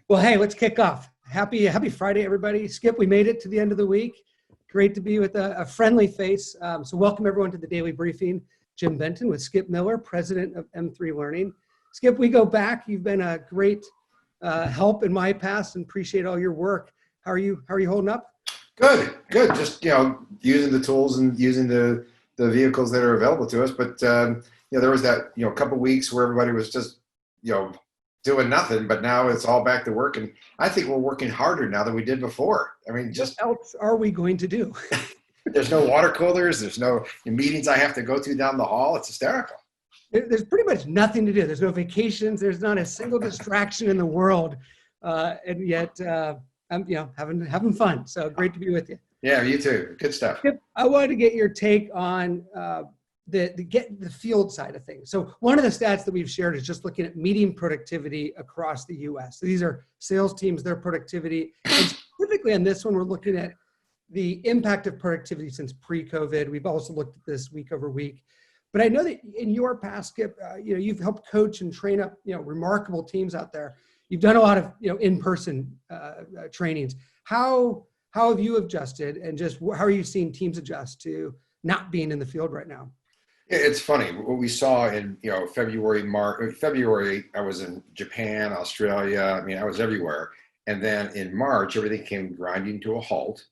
Well, hey, let's kick off. Happy Friday, everybody. Skip, we made it to the end of the week. Great to be with a friendly face. So welcome everyone to the daily briefing. Jim Benton with Skip Miller, president of M3 Learning. Skip, we go back. You've been a great help in my past and appreciate all your work. How are you holding up? Good. Just, using the tools and using the vehicles that are available to us. But, there was that, couple weeks where everybody was just, doing nothing, but now it's all back to work. And I think we're working harder now than we did before. I mean, what else are we going to do? There's no water coolers. There's no meetings I have to go to down the hall. It's hysterical. There's pretty much nothing to do. There's no vacations. There's not a single distraction in the world. And yet, I'm having fun. So great to be with you. Yeah, you too. Good stuff. I wanted to get your take on the field side of things. So one of the stats that we've shared is just looking at meeting productivity across the U.S. So these are sales teams, their productivity. And specifically on this one, we're looking at the impact of productivity since pre-COVID. We've also looked at this week over week. But I know that in your past, Skip, you've helped coach and train up, remarkable teams out there. You've done a lot of, in-person trainings. How have you adjusted, and just how are you seeing teams adjust to not being in the field right now? It's funny what we saw in February. I was in Japan, Australia. I mean, I was everywhere. And then in March, everything came grinding to a halt,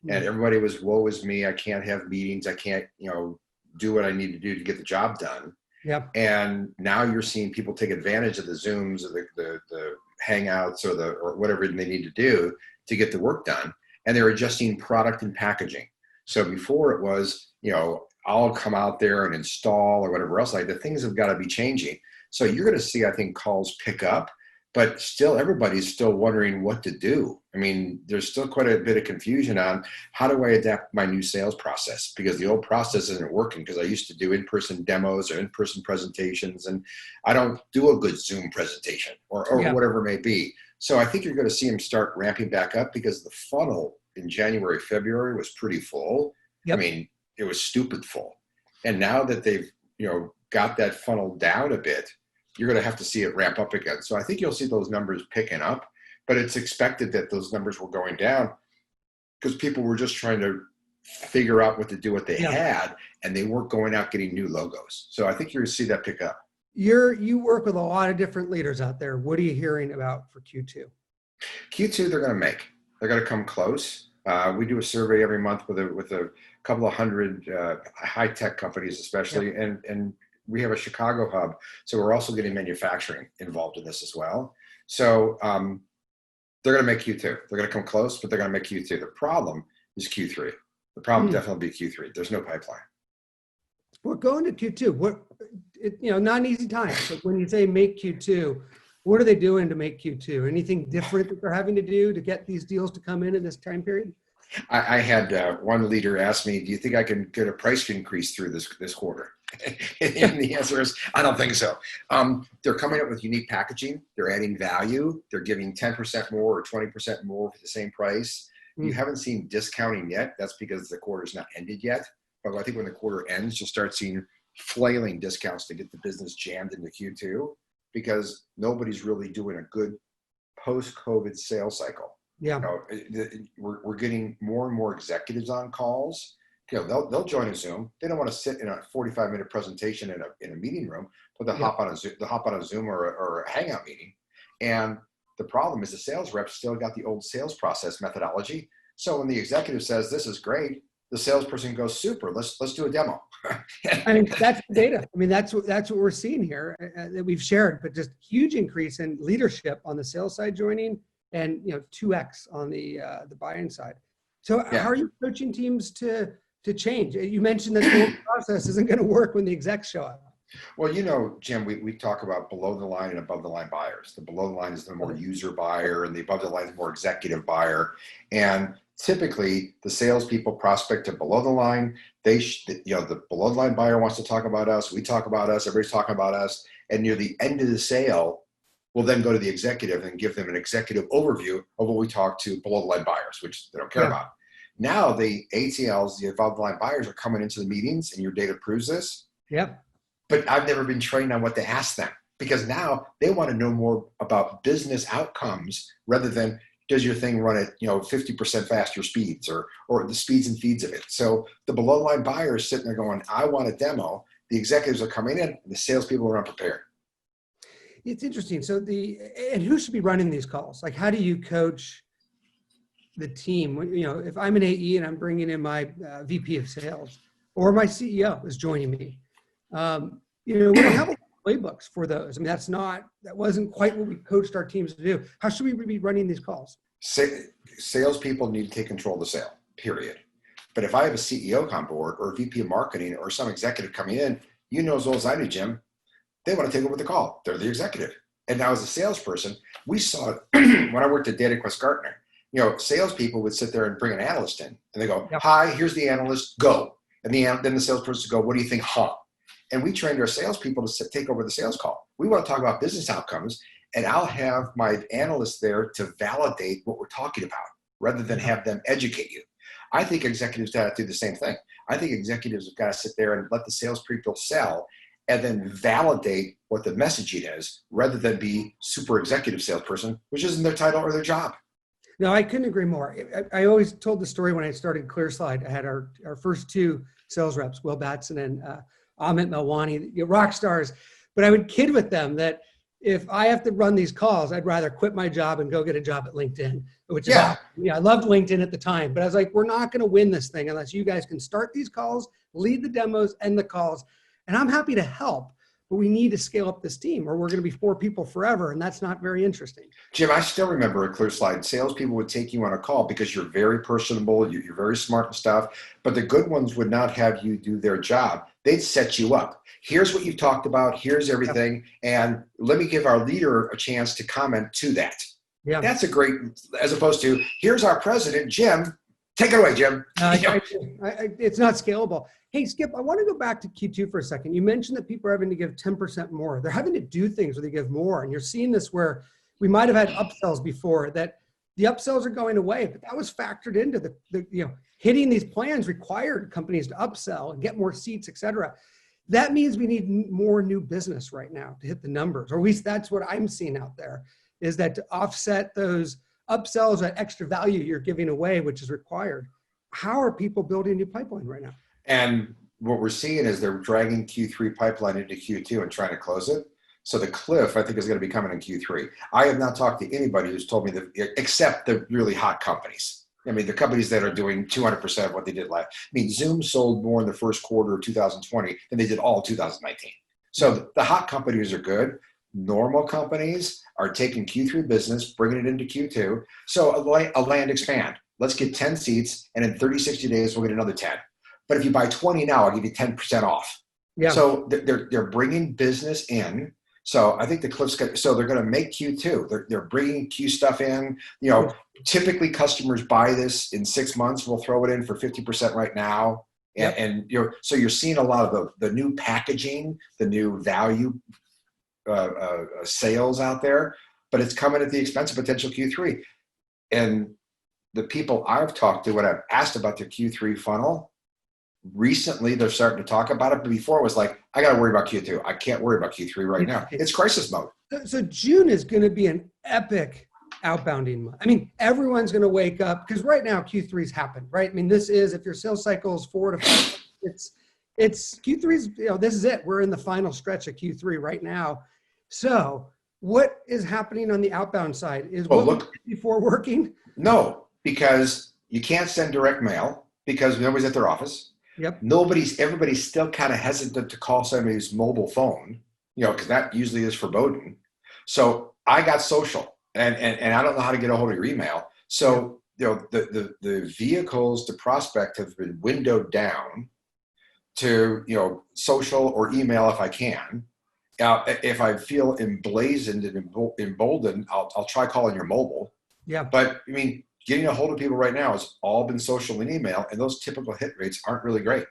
and everybody was, "Woe is me! I can't have meetings. I can't, do what I need to do to get the job done." Yeah. And now you're seeing people take advantage of the Zooms or the Hangouts or whatever they need to do to get the work done, and they're adjusting product and packaging. So before it was, I'll come out there and install or whatever else. Like, the things have got to be changing. So you're going to see, I think, calls pick up, but still everybody's still wondering what to do. I mean, there's still quite a bit of confusion on how do I adapt my new sales process, because the old process isn't working, because I used to do in-person demos or in-person presentations, and I don't do a good Zoom presentation or whatever it may be. So I think you're going to see them start ramping back up, because the funnel in January, February was pretty full. Yep. I mean, it was stupid full. And now that they've, got that funnel down a bit, you're going to have to see it ramp up again. So I think you'll see those numbers picking up, but it's expected that those numbers were going down because people were just trying to figure out what to do what they had, and they weren't going out getting new logos. So I think you're going to see that pick up. You work with a lot of different leaders out there. What are you hearing about for Q2? Q2, they're going to come close. We do a survey every month with a couple of hundred high-tech companies, especially, and we have a Chicago hub, so we're also getting manufacturing involved in this as well. So they're going to make Q2. They're going to come close, but they're going to make Q2. The problem is Q3. The problem definitely be Q3. There's no pipeline. We're going to Q2. Not an easy time. So when you say make Q2, what are they doing to make Q2? Anything different that they're having to do to get these deals to come in this time period? I had one leader ask me, "Do you think I can get a price increase through this quarter?" And the answer is, I don't think so. They're coming up with unique packaging. They're adding value. They're giving 10% more or 20% more for the same price. You haven't seen discounting yet. That's because the quarter's not ended yet. But I think when the quarter ends, you'll start seeing flailing discounts to get the business jammed into Q2, because nobody's really doing a good post-COVID sales cycle. Yeah. We're getting more and more executives on calls. They'll join a Zoom. They don't want to sit in a 45-minute presentation in a meeting room, but they'll hop on a Zoom or a Hangout meeting. And the problem is the sales reps still got the old sales process methodology. So when the executive says, "This is great," the salesperson goes, "Super, let's do a demo." I mean, that's the data. I mean, that's what we're seeing here that we've shared, but just huge increase in leadership on the sales side joining, and 2x on the buying side. So how are you coaching teams to change? You mentioned that the whole process isn't going to work when the execs show up. Well, Jim, we talk about below the line and above the line buyers. The below the line is the more user buyer, and the above the line is the more executive buyer. And typically, the salespeople prospect to below the line. The below the line buyer wants to talk about us. We talk about us. Everybody's talking about us. And near the end of the sale, we'll then go to the executive and give them an executive overview of what we talk to below the line buyers, which they don't care about. Now the ATLs, the above the line buyers, are coming into the meetings, and your data proves this. Yep. But I've never been trained on what to ask them. because now they want to know more about business outcomes rather than does your thing run at 50% faster speeds or the speeds and feeds of it. So the below the line buyer is sitting there going, I want a demo. The executives are coming in, and the salespeople are unprepared. It's interesting. So and who should be running these calls? Like, how do you coach the team? If I'm an AE and I'm bringing in my VP of sales or my CEO is joining me, we don't have playbooks for those. I mean, that wasn't quite what we coached our teams to do. How should we be running these calls? Salespeople need to take control of the sale, period. But if I have a CEO on board or a VP of marketing or some executive coming in, as well as I do, Jim, they want to take over the call. They're the executive. And now as a salesperson, we saw it when I worked at DataQuest Gartner. Salespeople would sit there and bring an analyst in and they go, yep. Hi, here's the analyst, go. And then the salesperson would go, what do you think, huh? And we trained our salespeople to take over the sales call. We want to talk about business outcomes, and I'll have my analyst there to validate what we're talking about rather than have them educate you. I think executives got to do the same thing. I think executives have got to sit there and let the salespeople sell and then validate what the messaging is rather than be super executive salesperson, which isn't their title or their job. No, I couldn't agree more. I always told the story when I started ClearSlide. I had our first two sales reps, Will Batson and Amit Melwani, rock stars. But I would kid with them that if I have to run these calls, I'd rather quit my job and go get a job at LinkedIn, which is awesome. I loved LinkedIn at the time. But I was like, we're not going to win this thing unless you guys can start these calls, lead the demos and the calls. And I'm happy to help, but we need to scale up this team or we're going to be 4 people forever. And that's not very interesting. Jim, I still remember at ClearSlide, salespeople would take you on a call because you're very personable, you're very smart and stuff, but the good ones would not have you do their job. They'd set you up. Here's what you've talked about. Here's everything. And let me give our leader a chance to comment to that. Yeah. That's a great, as opposed to, here's our president, Jim. Take it away, Jim. It's not scalable. Hey, Skip, I want to go back to Q2 for a second. You mentioned that people are having to give 10% more. They're having to do things where they give more. And you're seeing this where we might have had upsells before that the upsells are going away, but that was factored into the hitting these plans required companies to upsell and get more seats, et cetera. That means we need more new business right now to hit the numbers, or at least that's what I'm seeing out there, is that to offset those upsells, that extra value you're giving away, which is required. How are people building a new pipeline right now? And what we're seeing is they're dragging Q3 pipeline into Q2 and trying to close it. So the cliff, I think, is going to be coming in Q3. I have not talked to anybody who's told me that, except the really hot companies. I mean, the companies that are doing 200% of what they did last. I mean, Zoom sold more in the first quarter of 2020 than they did all 2019. So the hot companies are good. Normal companies are taking Q3 business, bringing it into Q2. So a land expand. Let's get 10 seats, and in 30, 60 days, we'll get another 10. But if you buy 20 now, I'll give you 10% off. Yeah. So they're bringing business in. So I think the cliff's so they're going to make Q2. They're bringing Q stuff in. Typically customers buy this in 6 months. We'll throw it in for 50% right now. And so you're seeing a lot of the new packaging, the new value sales out there, but it's coming at the expense of potential Q3. And the people I've talked to when I've asked about their Q3 funnel, recently they're starting to talk about it, but before it was like, I got to worry about Q2. I can't worry about Q3 right now. It's crisis mode. So June is going to be an epic outbounding month. I mean, everyone's going to wake up because right now Q3's happened, right? I mean, this is, if your sales cycle is 4 to 5, it's Q3's, this is it. We're in the final stretch of Q3 right now. So what is happening on the outbound side? Is what we did before working? No, because you can't send direct mail because nobody's at their office. Yep. Everybody's still kind of hesitant to call somebody's mobile phone, because that usually is forbidden. So I got social and I don't know how to get a hold of your email. So, the vehicles to prospect have been windowed down to, social or email if I can. If I feel emblazoned and emboldened, I'll try calling your mobile. Yeah. But I mean, getting a hold of people right now has all been social and email, and those typical hit rates aren't really great.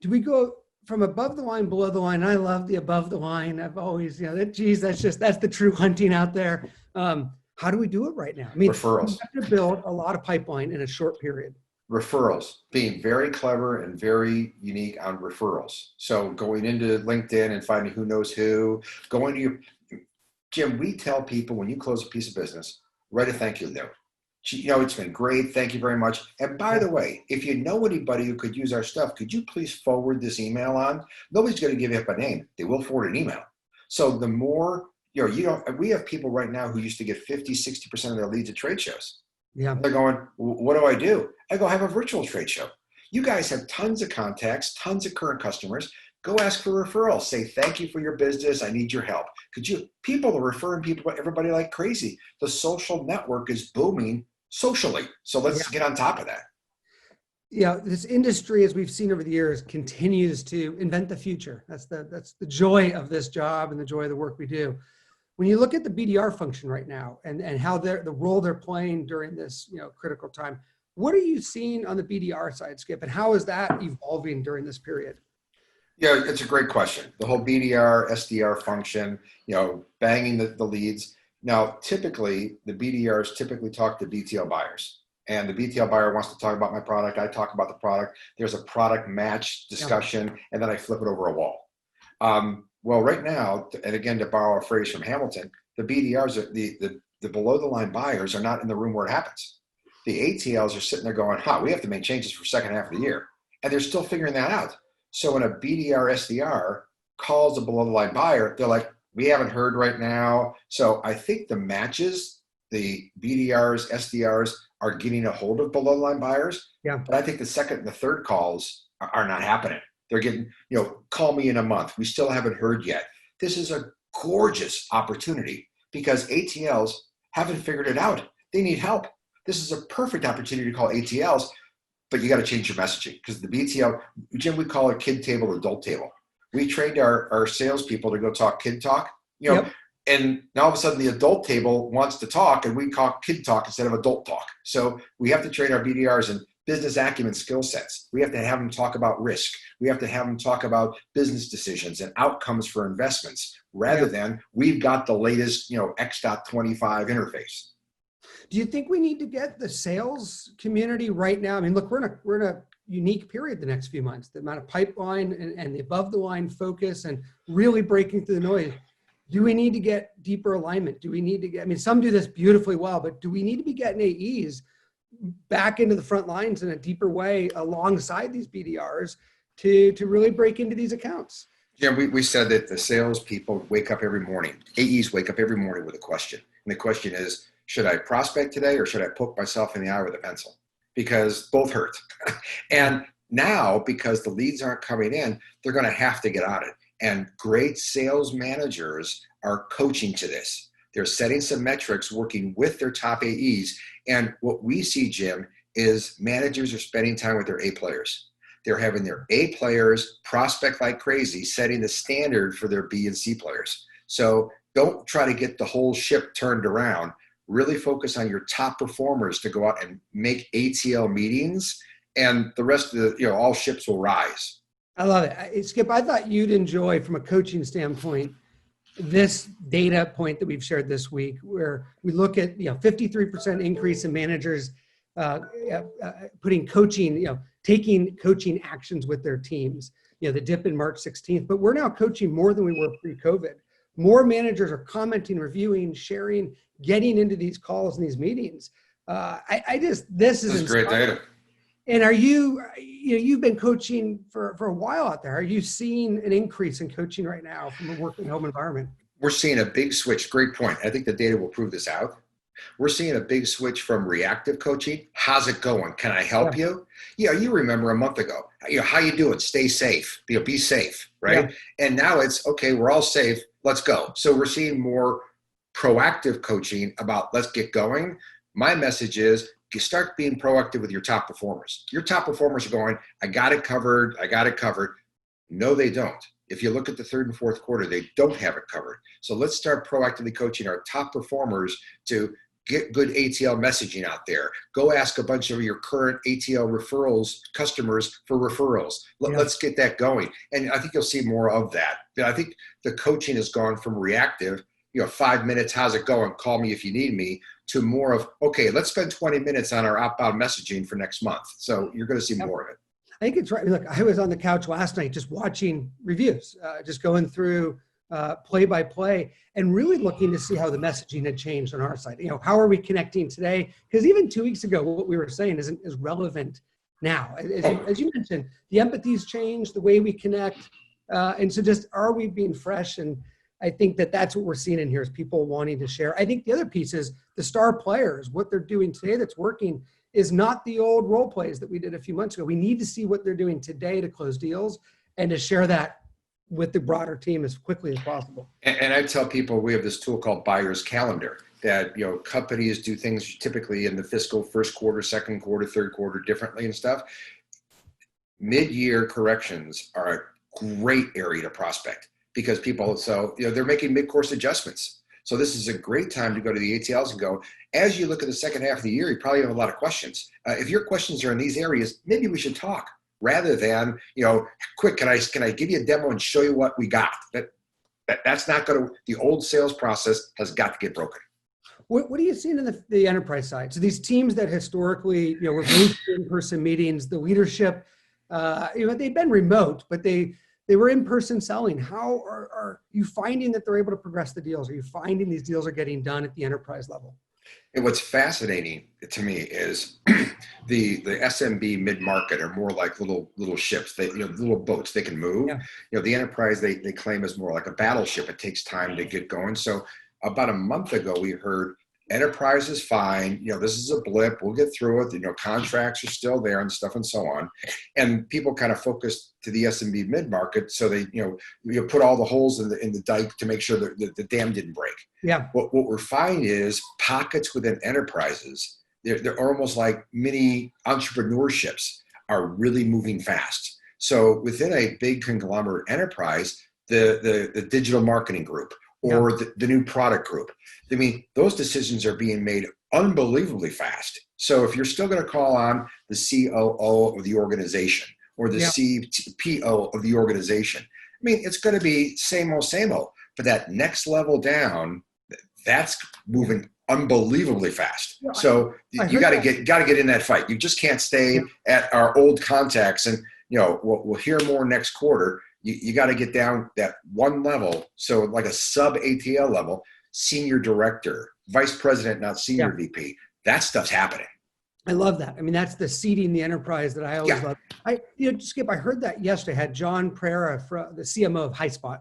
Do we go from above the line, below the line? I love the above the line. I've always, that's the true hunting out there. How do we do it right now? I mean, referrals. we have to build a lot of pipeline in a short period. Referrals, being very clever and very unique on referrals. So going into LinkedIn and finding who knows who, going to your, Jim, we tell people when you close a piece of business, write a thank you note. You know, it's been great. Thank you very much. And by the way, if you know anybody who could use our stuff, could you please forward this email on? Nobody's going to give you up a name. They will forward an email. So the more, we have people right now who used to get 50, 60% of their leads at trade shows. Yeah. They're going, what do? I go, have a virtual trade show. You guys have tons of contacts, tons of current customers. Go ask for referrals. Say, thank you for your business. I need your help. People are referring people, everybody like crazy. The social network is booming socially. So let's get on top of that. Yeah, this industry, as we've seen over the years, continues to invent the future. That's the joy of this job and the joy of the work we do. When you look at the BDR function right now and how the role they're playing during this critical time, what are you seeing on the BDR side, Skip, and how is that evolving during this period? Yeah, it's a great question. The whole BDR, SDR function, banging the leads. Now, typically, the BDRs typically talk to BTL buyers. And the BTL buyer wants to talk about my product. I talk about the product. There's a product match discussion, and then I flip it over a wall. Well, right now, and again, to borrow a phrase from Hamilton, the BDRs, the below the line buyers are not in the room where it happens. The ATLs are sitting there going, we have to make changes for second half of the year. And they're still figuring that out. So when a BDR, SDR calls a below the line buyer, they're like, we haven't heard right now. So I think the matches, the BDRs, SDRs are getting a hold of below the line buyers. Yeah. But I think the second and the third calls are not happening. They're getting, call me in a month. We still haven't heard yet. This is a gorgeous opportunity because ATLs haven't figured it out. They need help. This is a perfect opportunity to call ATLs, but you got to change your messaging because the BTL, Jim, we call it kid table, adult table. We trained our salespeople to go talk kid talk, and now all of a sudden the adult table wants to talk and we call kid talk instead of adult talk. So we have to train our BDRs in business acumen skill sets. We have to have them talk about risk. We have to have them talk about business decisions and outcomes for investments rather than we've got the latest, X.25 interface. Do you think we need to get the sales community right now? I mean, look, we're in a unique period the next few months. The amount of pipeline and the above the line focus and really breaking through the noise. Do we need to get deeper alignment? Do we need to get, some do this beautifully well, but do we need to be getting AEs back into the front lines in a deeper way alongside these BDRs to really break into these accounts? Yeah, we said that the salespeople wake up every morning. AEs wake up every morning with a question. And the question is, should I prospect today or should I poke myself in the eye with a pencil? Because both hurt. And now, because the leads aren't coming in, they're going to have to get on it. And great sales managers are coaching to this. They're setting some metrics, working with their top AEs. And what we see, Jim, is managers are spending time with their A players. They're having their A players prospect like crazy, setting the standard for their B and C players. So don't try to get the whole ship turned around. Really focus on your top performers to go out and make ATL meetings, and the rest of the, all ships will rise. I love it. Skip, I thought you'd enjoy, from a coaching standpoint, this data point that we've shared this week, where we look at 53% increase in managers putting coaching, taking coaching actions with their teams. The dip in March 16th, but we're now coaching more than we were pre-COVID. More managers are commenting, reviewing, sharing, getting into these calls and these meetings. This is great data. And are you've been coaching for a while out there. Are you seeing an increase in coaching right now from a work from home environment? We're seeing a big switch. Great point. I think the data will prove this out. We're seeing a big switch from reactive coaching. How's it going? Can I help you? Yeah, you remember a month ago. How you doing? Stay safe. Be safe, right? Yeah. And now it's okay. We're all safe. Let's go. So we're seeing more proactive coaching about let's get going. My message is you start being proactive with your top performers. Your top performers are going, I got it covered. No, they don't. If you look at the third and fourth quarter, they don't have it covered. So let's start proactively coaching our top performers to get good ATL messaging out there. Go ask a bunch of your current ATL referrals, customers for referrals. Let's get that going. And I think you'll see more of that. I think the coaching has gone from reactive 5 minutes, how's it going? Call me if you need me, to more of, okay, let's spend 20 minutes on our outbound messaging for next month. So you're going to see more of it. I think it's right. Look, I was on the couch last night just watching reviews, just going through play by play and really looking to see how the messaging had changed on our side. How are we connecting today? Because even 2 weeks ago, what we were saying isn't as relevant now. As you mentioned, the empathy's changed, the way we connect. And so just, are we being fresh? And I think that's what we're seeing in here, is people wanting to share. I think the other piece is the star players, what they're doing today that's working is not the old role plays that we did a few months ago. We need to see what they're doing today to close deals and to share that with the broader team as quickly as possible. And I tell people we have this tool called Buyer's Calendar that, companies do things typically in the fiscal first quarter, second quarter, third quarter differently and stuff. Mid-year corrections are a great area to prospect because people, they're making mid-course adjustments. So this is a great time to go to the ATLs and go, as you look at the second half of the year, you probably have a lot of questions. If your questions are in these areas, maybe we should talk rather than, quick, can I give you a demo and show you what we got? That's not going to, the old sales process has got to get broken. What are you seeing in the enterprise side? So these teams that historically, were moved to in-person meetings, the leadership, they've been remote, but they were in-person selling. How are you finding that they're able to progress the deals? Are you finding these deals are getting done at the enterprise level? And what's fascinating to me is the SMB mid-market are more like little ships. They, little boats, they can move. Yeah. The enterprise they claim is more like a battleship. It takes time to get going. So about a month ago, we heard enterprise is fine. This is a blip. We'll get through it. Contracts are still there and stuff and so on. And people kind of focused to the SMB mid-market. So they, put all the holes in the dike to make sure that the dam didn't break. Yeah. What we're finding is pockets within enterprises. They're almost like mini entrepreneurships are really moving fast. So within a big conglomerate enterprise, the digital marketing group or the new product group, I mean, those decisions are being made unbelievably fast. So if you're still going to call on the COO of the organization or the CPO of the organization, I mean, it's going to be same old. But that next level down, that's moving unbelievably fast. Yeah, so you got to get in that fight. You just can't stay at our old contacts and, we'll hear more next quarter. You got to get down that one level. So like a sub ATL level, senior director, vice president, not senior VP. That stuff's happening. I love that. I mean, that's the seeding the enterprise that I always love. Skip, I heard that yesterday. I had John Pereira, the CMO of HighSpot,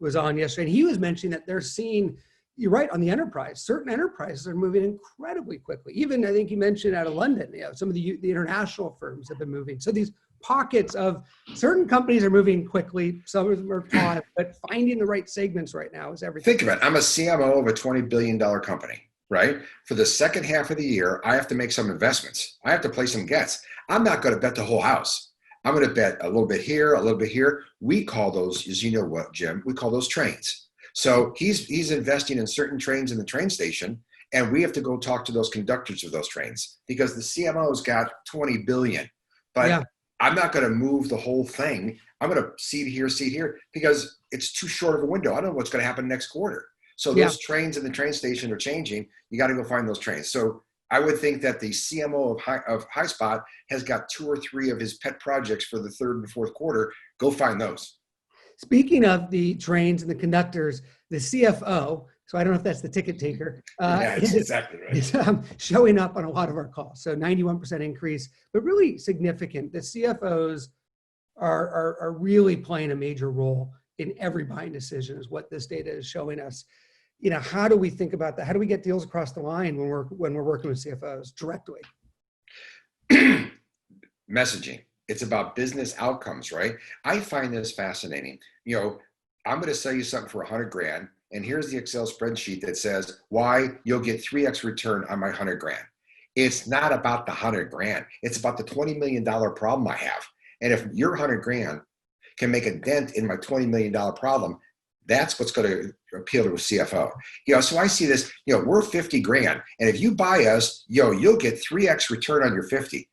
was on yesterday, and he was mentioning that they're seeing, you're right, on the enterprise. Certain enterprises are moving incredibly quickly. Even, I think you mentioned out of London, some of the international firms have been moving. So these pockets of certain companies are moving quickly, some of them are paused, but finding the right segments right now is everything. Think of it. I'm a CMO of a $20 billion company, right? For the second half of the year, I have to make some investments. I have to play some bets. I'm not going to bet the whole house. I'm going to bet a little bit here, a little bit here. We call those, as you know what, Jim, we call those trains. So he's investing in certain trains in the train station, and we have to go talk to those conductors of those trains because the CMO's got 20 billion. But I'm not going to move the whole thing. I'm going to seed here because it's too short of a window. I don't know what's going to happen next quarter. So those trains in the train station are changing. You got to go find those trains. So I would think that the CMO of HighSpot has got 2 or 3 of his pet projects for the third and fourth quarter. Go find those. Speaking of the trains and the conductors, the CFO, so I don't know if that's the ticket taker, that's exactly right. is showing up on a lot of our calls. So 91% increase, but really significant. The CFOs are really playing a major role in every buying decision is what this data is showing us. How do we think about that? How do we get deals across the line when we're working with CFOs directly? Messaging. It's about business outcomes, right? I find this fascinating. I'm going to sell you something for $100,000, and here's the Excel spreadsheet that says why you'll get 3x return on my $100,000. It's not about the $100,000. It's about the $20 million problem I have. And if your $100,000 can make a dent in my $20 million problem, that's what's going to appeal to a CFO. So I see this, we're $50,000. And if you buy us, you'll get 3x return on your 50.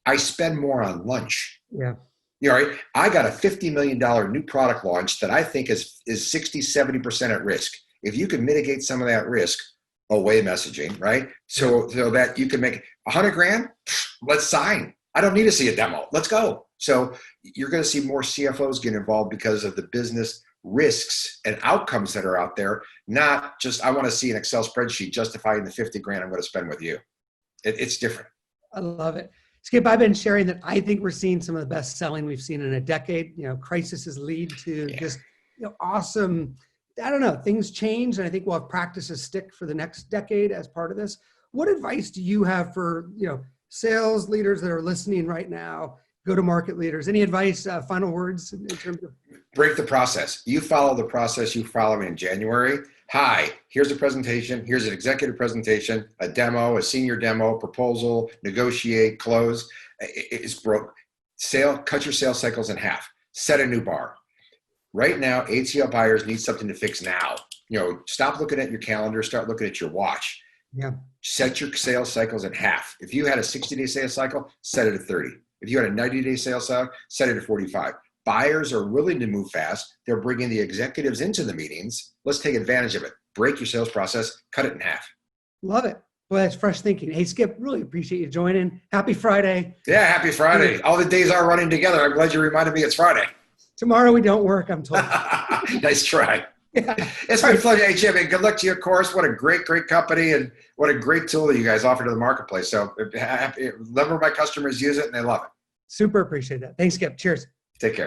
I spend more on lunch. Yeah. Right? I got a $50 million new product launch that I think is 60, 70% at risk. if you can mitigate some of that risk, away messaging, right? So that you can make $100,000, let's sign. I don't need to see a demo. Let's go. So you're going to see more CFOs get involved because of the business risks and outcomes that are out there, not just, I want to see an Excel spreadsheet justifying the $50,000 I'm going to spend with you. It's different. I love it. Skip, I've been sharing that I think we're seeing some of the best selling we've seen in a decade. Crises lead to just awesome, I don't know, things change. And I think we'll have practices stick for the next decade as part of this. What advice do you have for, sales leaders that are listening right now, go-to-market leaders? Any advice, final words in terms of? Break the process. You follow the process you follow in January. Hi, here's a presentation. Here's an executive presentation, a demo, a senior demo, proposal, negotiate, close. It's broke. Cut your sales cycles in half. Set a new bar. Right now, HCL buyers need something to fix now. Stop looking at your calendar, start looking at your watch. Yeah. Set your sales cycles in half. If you had a 60-day sales cycle, set it at 30. If you had a 90-day sales cycle, set it at 45. Buyers are willing to move fast. They're bringing the executives into the meetings. Let's take advantage of it. Break your sales process, cut it in half. Love it. Well, that's fresh thinking. Hey, Skip, really appreciate you joining. Happy Friday. Yeah, happy Friday. All the days are running together. I'm glad you reminded me it's Friday. Tomorrow we don't work, I'm told. Nice try. Yeah. It's been a pleasure. Hey, Jim, and good luck to your course. What a great company, and what a great tool that you guys offer to the marketplace. So a number of my customers use it and they love it. Super appreciate that. Thanks, Skip. Cheers. Take care.